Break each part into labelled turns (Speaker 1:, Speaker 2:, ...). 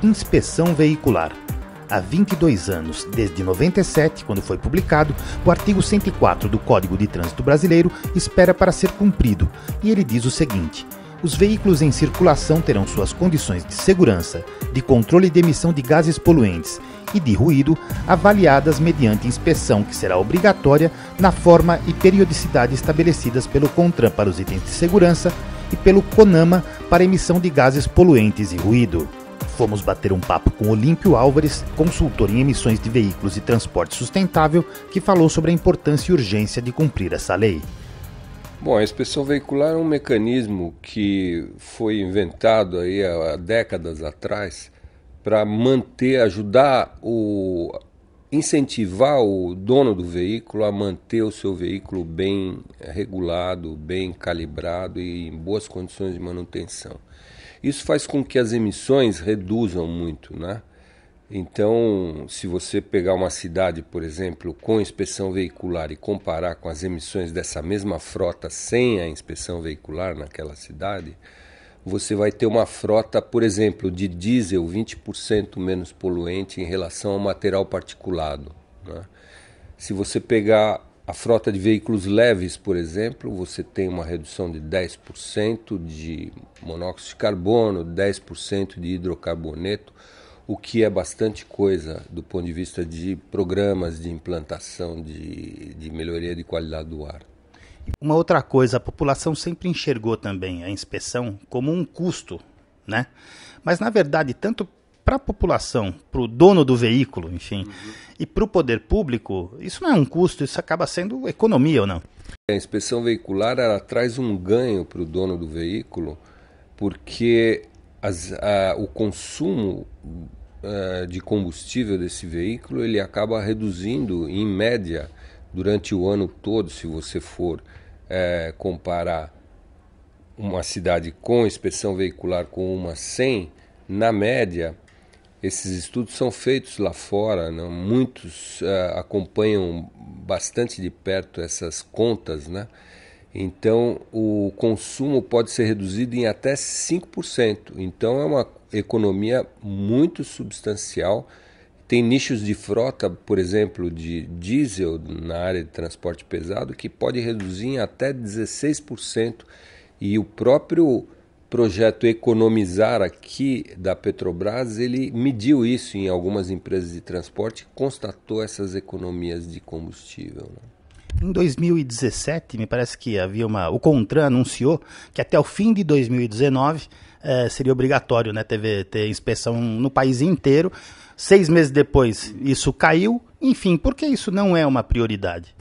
Speaker 1: Inspeção veicular. Há 22 anos, desde 97, quando foi publicado, o artigo 104 do Código de Trânsito Brasileiro espera para ser cumprido, e ele diz o seguinte: os veículos em circulação terão suas condições de segurança, de controle de emissão de gases poluentes e de ruído avaliadas mediante inspeção que será obrigatória na forma e periodicidade estabelecidas pelo CONTRAN para os itens de segurança e pelo CONAMA para emissão de gases poluentes e ruído. Fomos bater um papo com Olímpio Álvares, consultor em emissões de veículos e transporte sustentável, que falou sobre a importância e urgência de cumprir essa lei.
Speaker 2: Bom, a inspeção veicular é um mecanismo que foi inventado aí há décadas atrás para incentivar o dono do veículo a manter o seu veículo bem regulado, bem calibrado e em boas condições de manutenção. Isso faz com que as emissões reduzam muito, né? Então, se você pegar uma cidade, por exemplo, com inspeção veicular e comparar com as emissões dessa mesma frota sem a inspeção veicular naquela cidade, você vai ter uma frota, por exemplo, de diesel 20% menos poluente em relação ao material particulado, né? Se você pegar a frota de veículos leves, por exemplo, você tem uma redução de 10% de monóxido de carbono, 10% de hidrocarboneto, o que é bastante coisa do ponto de vista de programas de implantação de melhoria de qualidade do ar.
Speaker 1: Uma outra coisa, a população sempre enxergou também a inspeção como um custo, né? Mas, na verdade, tanto para a população, para o dono do veículo, enfim, e para o poder público, isso não é um custo, isso acaba sendo economia ou não?
Speaker 2: A inspeção veicular ela traz um ganho para o dono do veículo, porque o consumo de combustível desse veículo ele acaba reduzindo, em média, durante o ano todo, se você for comparar uma cidade com inspeção veicular com uma sem, na média, esses estudos são feitos lá fora, né? Muitos acompanham bastante de perto essas contas, né? Então, o consumo pode ser reduzido em até 5%. Então, é uma economia muito substancial. Tem nichos de frota, por exemplo, de diesel na área de transporte pesado, que pode reduzir em até 16%. E o próprio projeto Economizar aqui da Petrobras, ele mediu isso em algumas empresas de transporte e constatou essas economias de combustível, né?
Speaker 1: Em 2017, me parece que o CONTRAN anunciou que até o fim de 2019 seria obrigatório, né, ter inspeção no país inteiro. 6 meses depois isso caiu. Enfim, por que isso não é uma prioridade?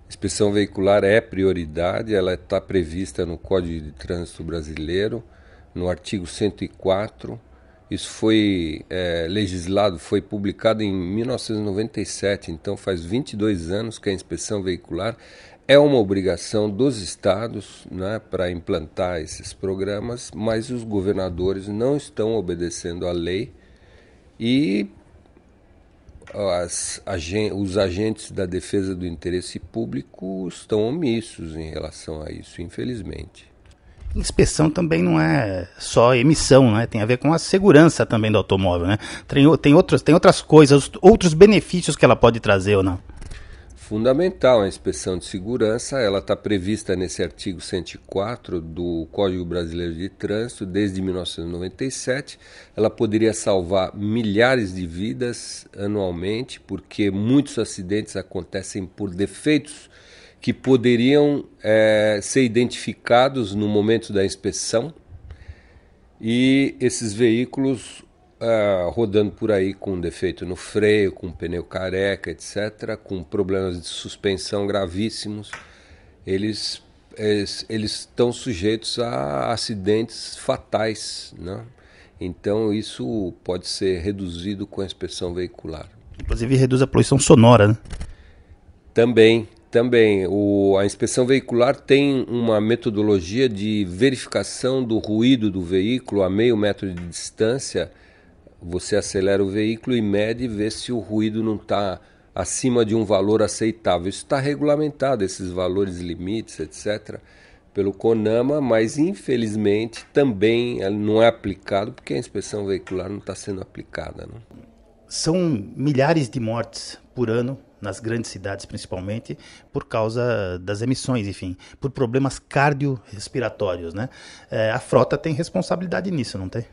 Speaker 2: Inspeção veicular é prioridade, ela está prevista no Código de Trânsito Brasileiro, no artigo 104. Isso foi legislado, foi publicado em 1997, então faz 22 anos que a inspeção veicular é uma obrigação dos estados, né, para implantar esses programas, mas os governadores não estão obedecendo à lei e os agentes da defesa do interesse público estão omissos em relação a isso, infelizmente.
Speaker 1: Inspeção também não é só emissão, né? Tem a ver com a segurança também do automóvel, né? Tem outras coisas, outros benefícios que ela pode trazer ou não?
Speaker 2: Fundamental a inspeção de segurança, ela está prevista nesse artigo 104 do Código Brasileiro de Trânsito desde 1997. Ela poderia salvar milhares de vidas anualmente, porque muitos acidentes acontecem por defeitos que poderiam ser identificados no momento da inspeção, e esses veículos rodando por aí com defeito no freio, com pneu careca, etc., com problemas de suspensão gravíssimos, eles estão sujeitos a acidentes fatais, né? Então isso pode ser reduzido com a inspeção veicular.
Speaker 1: Inclusive reduz a poluição sonora, né?
Speaker 2: Também. A inspeção veicular tem uma metodologia de verificação do ruído do veículo a meio metro de distância. Você acelera o veículo e mede e vê se o ruído não está acima de um valor aceitável. Isso está regulamentado, esses valores limites, etc., pelo CONAMA, mas infelizmente também não é aplicado porque a inspeção veicular não está sendo aplicada, né?
Speaker 1: São milhares de mortes por ano, nas grandes cidades principalmente, por causa das emissões, enfim, por problemas cardiorrespiratórios, né? A frota tem responsabilidade nisso, não tem?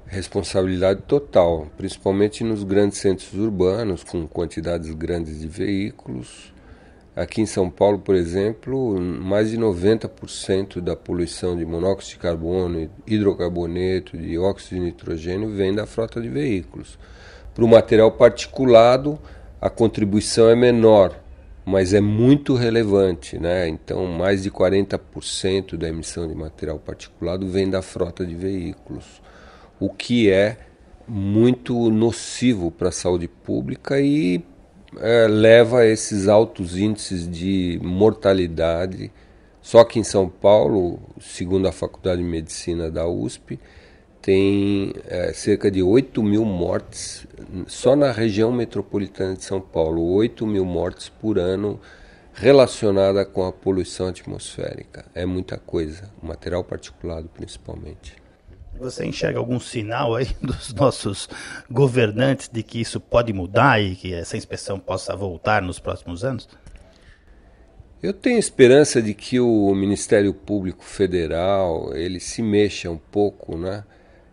Speaker 2: Responsabilidade total, principalmente nos grandes centros urbanos, com quantidades grandes de veículos. Aqui em São Paulo, por exemplo, mais de 90% da poluição de monóxido de carbono, hidrocarboneto, dióxido de nitrogênio vem da frota de veículos. Para o material particulado, a contribuição é menor, mas é muito relevante, né? Então, mais de 40% da emissão de material particulado vem da frota de veículos, o que é muito nocivo para a saúde pública e leva a esses altos índices de mortalidade. Só que em São Paulo, segundo a Faculdade de Medicina da USP, tem cerca de 8 mil mortes só na região metropolitana de São Paulo, 8 mil mortes por ano relacionada com a poluição atmosférica. É muita coisa, o material particulado principalmente.
Speaker 1: Você enxerga algum sinal aí dos nossos governantes de que isso pode mudar e que essa inspeção possa voltar nos próximos anos?
Speaker 2: Eu tenho esperança de que o Ministério Público Federal ele se mexa um pouco, né,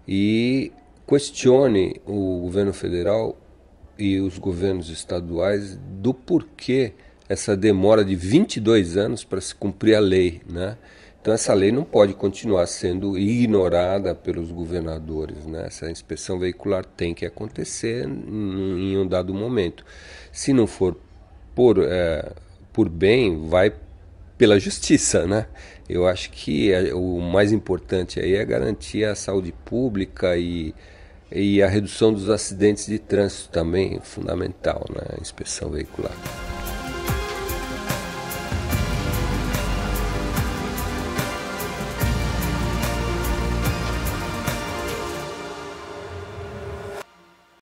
Speaker 2: e questione o governo federal e os governos estaduais do porquê essa demora de 22 anos para se cumprir a lei, né? Então essa lei não pode continuar sendo ignorada pelos governadores, né? Essa inspeção veicular tem que acontecer em um dado momento. Se não for por bem, vai pela justiça, né? Eu acho que o mais importante aí é garantir a saúde pública e a redução dos acidentes de trânsito também, fundamental, né? A inspeção veicular.